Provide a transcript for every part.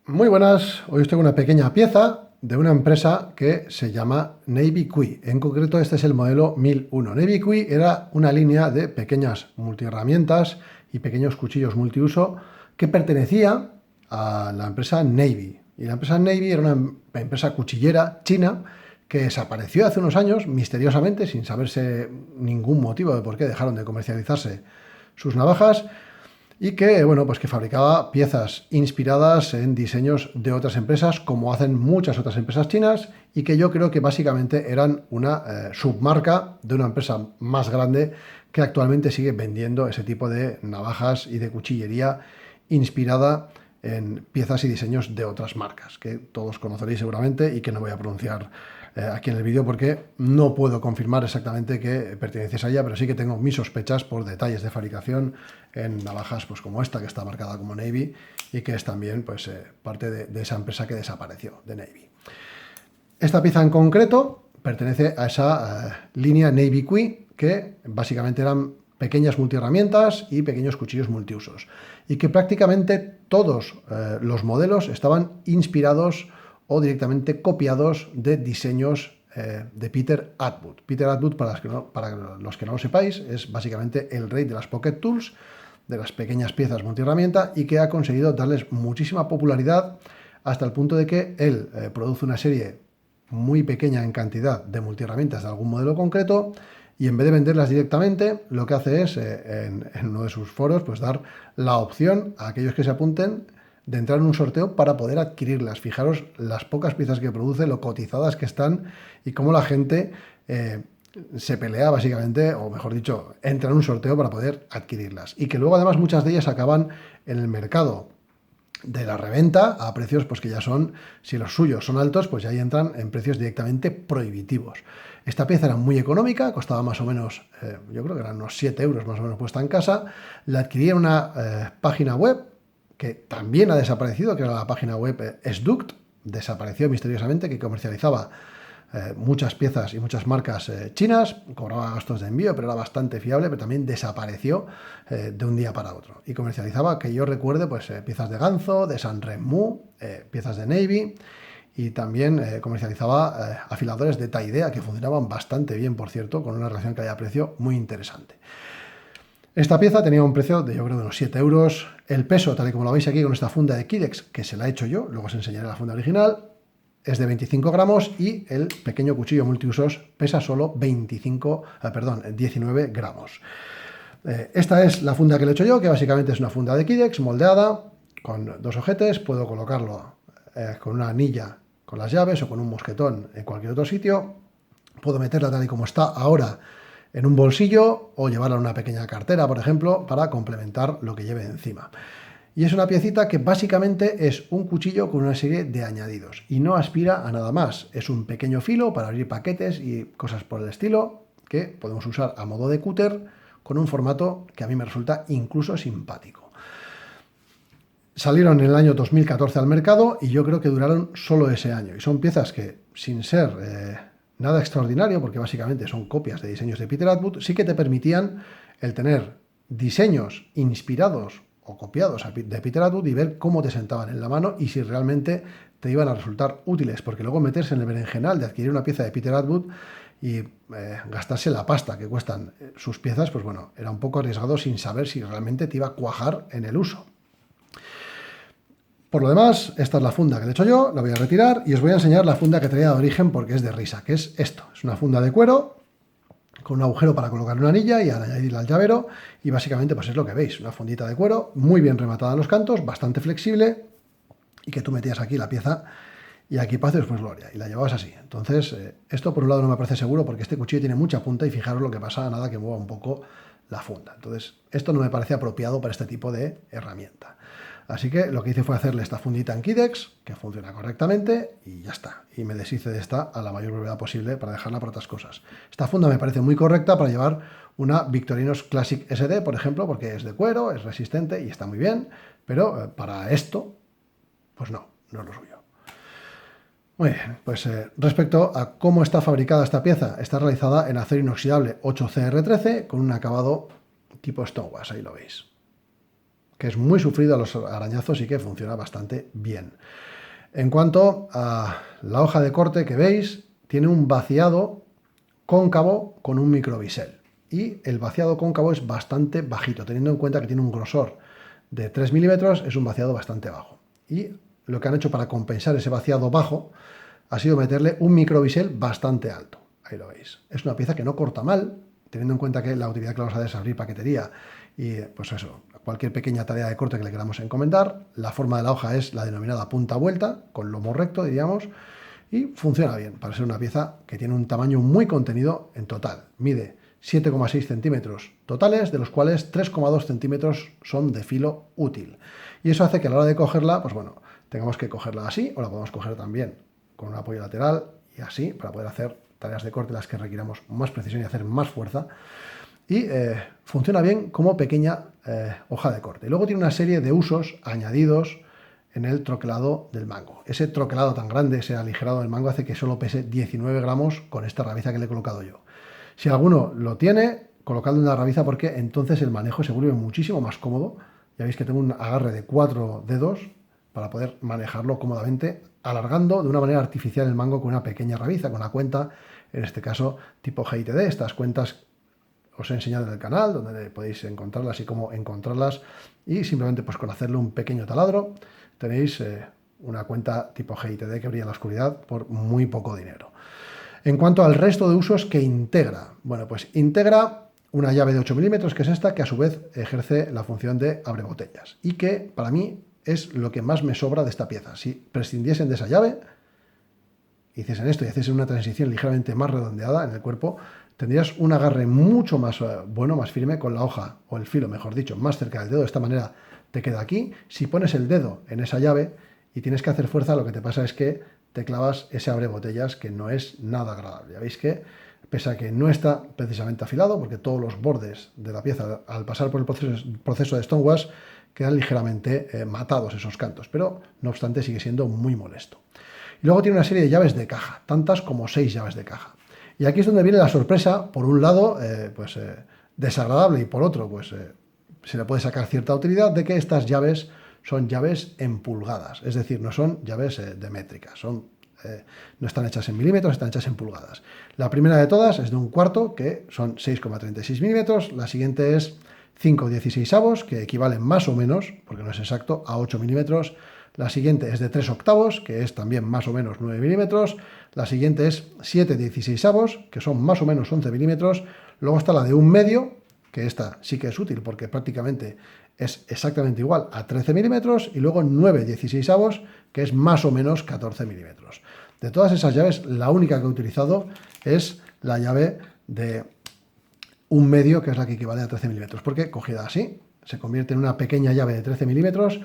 Muy buenas, hoy os tengo una pequeña pieza de una empresa que se llama Navy Cui. En concreto este es el modelo 1001. Navy Cui era una línea de pequeñas multiherramientas y pequeños cuchillos multiuso que pertenecía a la empresa Navy. Y la empresa Navy era una empresa cuchillera china que desapareció hace unos años misteriosamente sin saberse ningún motivo de por qué dejaron de comercializarse sus navajas. Y que, bueno, pues que fabricaba piezas inspiradas en diseños de otras empresas, como hacen muchas otras empresas chinas, y que yo creo que básicamente eran una submarca de una empresa más grande que actualmente sigue vendiendo ese tipo de navajas y de cuchillería inspirada en piezas y diseños de otras marcas, que todos conoceréis seguramente y que no voy a pronunciar aquí en el vídeo porque no puedo confirmar exactamente que perteneces a ella, pero sí que tengo mis sospechas por detalles de fabricación en navajas pues como esta, que está marcada como Navy y que es también pues, parte de esa empresa que desapareció, de Navy. Esta pieza en concreto pertenece a esa línea Navy Cui, que básicamente eran pequeñas multiherramientas y pequeños cuchillos multiusos, y que prácticamente todos los modelos estaban inspirados o directamente copiados de diseños de Peter Atwood. Peter Atwood, para los que no lo sepáis, es básicamente el rey de las Pocket Tools, de las pequeñas piezas multiherramienta, y que ha conseguido darles muchísima popularidad hasta el punto de que él produce una serie muy pequeña en cantidad de multiherramientas de algún modelo concreto, y en vez de venderlas directamente, lo que hace es, en uno de sus foros, pues dar la opción a aquellos que se apunten de entrar en un sorteo para poder adquirirlas. Fijaros las pocas piezas que produce, lo cotizadas que están y cómo la gente se pelea básicamente, o mejor dicho, entra en un sorteo para poder adquirirlas. Y que luego además muchas de ellas acaban en el mercado de la reventa a precios pues que ya son, si los suyos son altos, pues ya ahí entran en precios directamente prohibitivos. Esta pieza era muy económica, costaba más o menos, yo creo que eran unos 7 euros más o menos puesta en casa. La adquirí en una página web que también ha desaparecido, que era la página web Sduct, desapareció misteriosamente, que comercializaba muchas piezas y muchas marcas chinas, cobraba gastos de envío, pero era bastante fiable, pero también desapareció de un día para otro. Y comercializaba, que yo recuerde, pues piezas de Ganzo, de Sanrenmu, piezas de Navy, y también comercializaba afiladores de Taidea, que funcionaban bastante bien, por cierto, con una relación calidad-precio muy interesante. Esta pieza tenía un precio de, yo creo, de unos 7 euros. El peso, tal y como lo veis aquí con esta funda de Kydex, que se la he hecho yo, luego os enseñaré la funda original, es de 25 gramos, y el pequeño cuchillo multiusos pesa solo 19 gramos. Esta es la funda que le he hecho yo, que básicamente es una funda de Kydex moldeada con dos ojetes. Puedo colocarlo con una anilla con las llaves o con un mosquetón en cualquier otro sitio. Puedo meterla tal y como está ahora en un bolsillo o llevarla en una pequeña cartera, por ejemplo, para complementar lo que lleve encima. Y es una piecita que básicamente es un cuchillo con una serie de añadidos y no aspira a nada más. Es un pequeño filo para abrir paquetes y cosas por el estilo que podemos usar a modo de cúter con un formato que a mí me resulta incluso simpático. Salieron en el año 2014 al mercado y yo creo que duraron solo ese año. Y son piezas que, sin ser nada extraordinario, porque básicamente son copias de diseños de Peter Atwood, sí que te permitían el tener diseños inspirados o copiados de Peter Atwood y ver cómo te sentaban en la mano y si realmente te iban a resultar útiles, porque luego meterse en el berenjenal de adquirir una pieza de Peter Atwood y gastarse la pasta que cuestan sus piezas, pues bueno, era un poco arriesgado sin saber si realmente te iba a cuajar en el uso. Por lo demás, esta es la funda que le he hecho yo, la voy a retirar y os voy a enseñar la funda que traía de origen porque es de risa, que es esto. Es una funda de cuero con un agujero para colocar una anilla y añadirla al llavero, y básicamente pues es lo que veis, una fundita de cuero muy bien rematada en los cantos, bastante flexible, y que tú metías aquí la pieza y aquí paz y después gloria, y la llevabas así. Entonces, esto por un lado no me parece seguro porque este cuchillo tiene mucha punta y fijaros lo que pasa a nada que mueva un poco la funda. Entonces, esto no me parece apropiado para este tipo de herramienta. Así que lo que hice fue hacerle esta fundita en Kydex, que funciona correctamente, y ya está. Y me deshice de esta a la mayor brevedad posible para dejarla para otras cosas. Esta funda me parece muy correcta para llevar una Victorinox Classic SD, por ejemplo, porque es de cuero, es resistente y está muy bien, pero para esto, pues no es lo suyo. Muy bien, pues respecto a cómo está fabricada esta pieza, está realizada en acero inoxidable 8CR13 con un acabado tipo Stonewash, ahí lo veis. que es muy sufrido a los arañazos y que funciona bastante bien. En cuanto a la hoja de corte que veis, tiene un vaciado cóncavo con un microbisel. Y el vaciado cóncavo es bastante bajito, teniendo en cuenta que tiene un grosor de 3 milímetros, es un vaciado bastante bajo. Y lo que han hecho para compensar ese vaciado bajo ha sido meterle un microbisel bastante alto. Ahí lo veis. Es una pieza que no corta mal, teniendo en cuenta que la utilidad que vamos a dar es abrir paquetería y pues eso, cualquier pequeña tarea de corte que le queramos encomendar. La forma de la hoja es la denominada punta vuelta, con lomo recto, diríamos, y funciona bien para ser una pieza que tiene un tamaño muy contenido en total. Mide 7,6 centímetros totales, de los cuales 3,2 centímetros son de filo útil. Y eso hace que a la hora de cogerla, pues bueno, tengamos que cogerla así, o la podemos coger también con un apoyo lateral y así, para poder hacer tareas de corte las que requiramos más precisión y hacer más fuerza. Y funciona bien como pequeña hoja de corte. Y luego tiene una serie de usos añadidos en el troquelado del mango. Ese troquelado tan grande, ese aligerado del mango, hace que solo pese 19 gramos con esta rabiza que le he colocado yo. Si alguno lo tiene, colocadle una rabiza porque entonces el manejo se vuelve muchísimo más cómodo. Ya veis que tengo un agarre de 4 dedos para poder manejarlo cómodamente, alargando de una manera artificial el mango con una pequeña rabiza, con una cuenta, en este caso tipo GITD. Estas cuentas os he enseñado en el canal, donde podéis encontrarlas y cómo encontrarlas, y simplemente pues con hacerle un pequeño taladro tenéis una cuenta tipo GITD que brilla en la oscuridad por muy poco dinero. En cuanto al resto de usos que integra, bueno, pues integra una llave de 8 milímetros, que es esta, que a su vez ejerce la función de abrebotellas, y que para mí es lo que más me sobra de esta pieza. Si prescindiesen de esa llave, hiciesen esto y hiciesen una transición ligeramente más redondeada en el cuerpo, tendrías un agarre mucho más bueno, más firme, con la hoja, o el filo, mejor dicho, más cerca del dedo. De esta manera te queda aquí. Si pones el dedo en esa llave y tienes que hacer fuerza, lo que te pasa es que te clavas ese abrebotellas que no es nada agradable. Ya veis que, pese a que no está precisamente afilado, porque todos los bordes de la pieza, al pasar por el proceso de stonewash, quedan ligeramente matados esos cantos, pero no obstante sigue siendo muy molesto. Y luego tiene una serie de llaves de caja, tantas como 6 llaves de caja. Y aquí es donde viene la sorpresa, por un lado, desagradable, y por otro, se le puede sacar cierta utilidad, de que estas llaves son llaves en pulgadas, es decir, no son llaves de métrica, no están hechas en milímetros, están hechas en pulgadas. La primera de todas es de 1/4, que son 6,36 milímetros, la siguiente es 5/16, que equivalen más o menos, porque no es exacto, a 8 milímetros. La siguiente es de 3/8, que es también más o menos 9 milímetros. La siguiente es 7/16, que son más o menos 11 milímetros. Luego está la de 1/2, que esta sí que es útil porque prácticamente es exactamente igual a 13 milímetros. Y luego 9/16, que es más o menos 14 milímetros. De todas esas llaves, la única que he utilizado es la llave de 1/2, que es la que equivale a 13 milímetros, porque cogida así se convierte en una pequeña llave de 13 milímetros,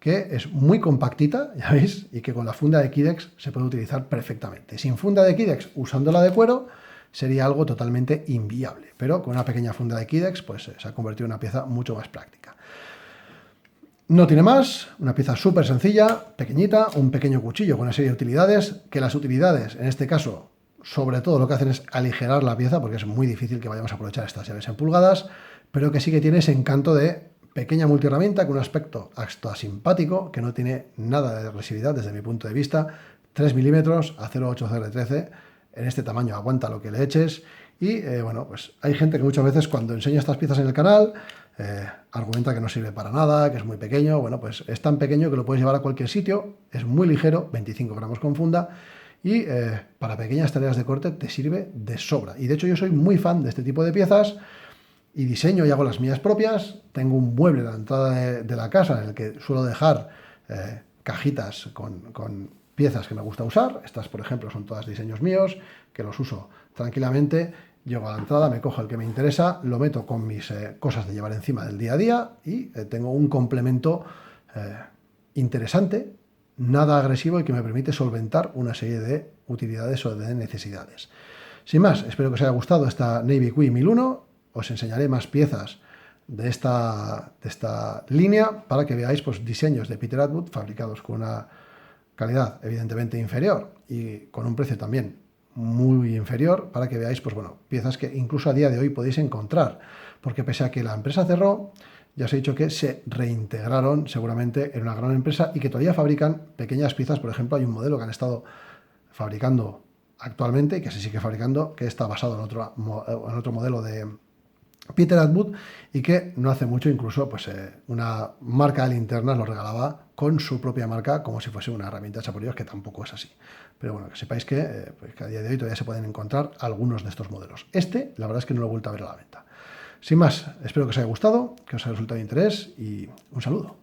que es muy compactita, ya veis, y que con la funda de Kydex se puede utilizar perfectamente. Sin funda de Kydex, usándola de cuero, sería algo totalmente inviable, pero con una pequeña funda de Kydex pues se ha convertido en una pieza mucho más práctica. No tiene más, una pieza súper sencilla, pequeñita, un pequeño cuchillo con una serie de utilidades, que las utilidades, en este caso, sobre todo lo que hacen es aligerar la pieza, porque es muy difícil que vayamos a aprovechar estas llaves en pulgadas, pero que sí que tiene ese encanto de pequeña multiherramienta con un aspecto hasta simpático, que no tiene nada de agresividad desde mi punto de vista. 3 milímetros a 0,8 CR13, en este tamaño aguanta lo que le eches. Y bueno, pues hay gente que muchas veces cuando enseña estas piezas en el canal argumenta que no sirve para nada, que es muy pequeño. Bueno, pues es tan pequeño que lo puedes llevar a cualquier sitio, es muy ligero, 25 gramos con funda, y para pequeñas tareas de corte te sirve de sobra. Y de hecho yo soy muy fan de este tipo de piezas, y diseño y hago las mías propias. Tengo un mueble a la entrada de la casa en el que suelo dejar cajitas con piezas que me gusta usar. Estas, por ejemplo, son todas diseños míos, que los uso tranquilamente. Llego a la entrada, me cojo el que me interesa, lo meto con mis cosas de llevar encima del día a día, y tengo un complemento interesante, nada agresivo, y que me permite solventar una serie de utilidades o de necesidades. Sin más, espero que os haya gustado esta Navy Kui 1001. Os enseñaré más piezas de esta línea para que veáis pues, diseños de Peter Atwood fabricados con una calidad evidentemente inferior y con un precio también muy inferior, para que veáis pues, bueno, piezas que incluso a día de hoy podéis encontrar, porque pese a que la empresa cerró, ya os he dicho que se reintegraron seguramente en una gran empresa y que todavía fabrican pequeñas piezas. Por ejemplo, hay un modelo que han estado fabricando actualmente y que se sigue fabricando, que está basado en otro modelo de Peter Atwood, y que no hace mucho incluso pues, una marca de linternas lo regalaba con su propia marca como si fuese una herramienta hecha por ellos, que tampoco es así. Pero bueno, que sepáis pues, que a día de hoy todavía se pueden encontrar algunos de estos modelos. La verdad es que no lo he vuelto a ver a la venta. Sin más, espero que os haya gustado, que os haya resultado de interés y un saludo.